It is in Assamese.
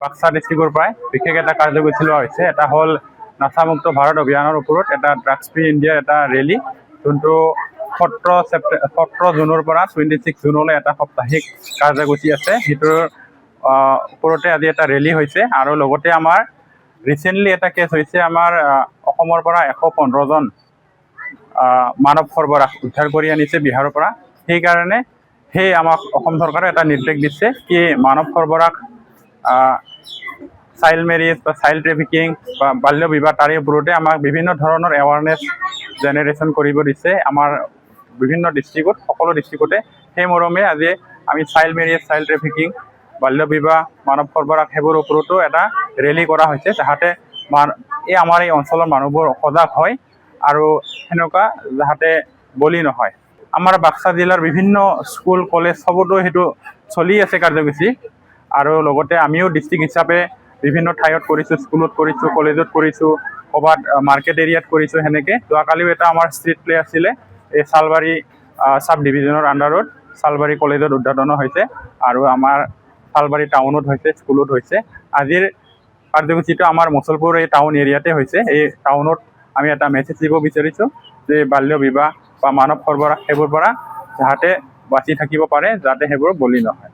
বাক্সা ডিষ্ট্ৰিক্টৰ পৰাই বিশেষ এটা কাৰ্যসূচী লোৱা হৈছে। এটা হ'ল নাচামুক্ত ভাৰত অভিযানৰ ওপৰত এটা ড্ৰাগছ ফ্ৰী ইণ্ডিয়াৰ এটা ৰেলী, যোনটো 17 জুনৰ পৰা 26 জুনলৈ এটা সাপ্তাহিক কাৰ্যসূচী আছে। সেইটোৰ ওপৰতে আজি এটা ৰেলী হৈছে। আৰু লগতে আমাৰ ৰিচেণ্টলি এটা কেছ হৈছে, আমাৰ অসমৰ পৰা 115জন মানৱ সৰবৰাহ উদ্ধাৰ কৰি আনিছে বিহাৰৰ পৰা। সেইকাৰণে আমাক অসম চৰকাৰে এটা নিৰ্দেশ দিছে কি মানৱ সৰবৰাহ, চাইল্ড মেৰিজ বা চাইল্ড ট্ৰেফিকিং বা বাল্য বিবাহ তাৰে ওপৰতে আমাক বিভিন্ন ধৰণৰ এৱাৰনেছ জেনেৰেশ্যন কৰিব দিছে আমাৰ বিভিন্ন ডিষ্ট্ৰিক্টত, সকলো ডিষ্ট্ৰিক্টতে। সেই মৰমে আজি আমি চাইল্ড মেৰিজ, চাইল্ড ট্ৰেফিকিং, বাল্য বিবাহ, মানৱ সৰবৰাহ সেইবোৰৰ ওপৰতো এটা ৰেলী কৰা হৈছে, যাতে আমাৰ এই অঞ্চলৰ মানুহবোৰ সজাগ হয় আৰু সেনেকুৱা যাতে বলি নহয়। আমাৰ বাক্সা জিলাৰ বিভিন্ন স্কুল কলেজ সবতো সেইটো চলি আছে কাৰ্যসূচী। আৰু লগতে আমিও ডিষ্ট্ৰিক্ট হিচাপে বিভিন্ন ঠাইত কৰিছোঁ, স্কুলত কৰিছোঁ, কলেজত কৰিছোঁ, ক'ৰবাত মাৰ্কেট এৰিয়াত কৰিছোঁ। সেনেকৈ যোৱাকালিও এটা আমাৰ ষ্ট্ৰীট প্লে আছিলে, এই চালবাৰী চাব ডিভিজনৰ আণ্ডাৰত চালবাৰী কলেজত উদ্বোধন হৈছে আৰু আমাৰ চালবাৰী টাউনত হৈছে, স্কুলত হৈছে। আজিৰ কাৰ্যসূচীটো আমাৰ মুছলপুৰ এই টাউন এৰিয়াতে হৈছে। এই টাউনত আমি এটা মেছেজ দিব বিচাৰিছোঁ যে বাল্য বিবাহ বা মানৱ সৰবৰাহ সেইবোৰৰ পৰা যাতে বাচি থাকিব পাৰে, যাতে সেইবোৰ বলি নহয়।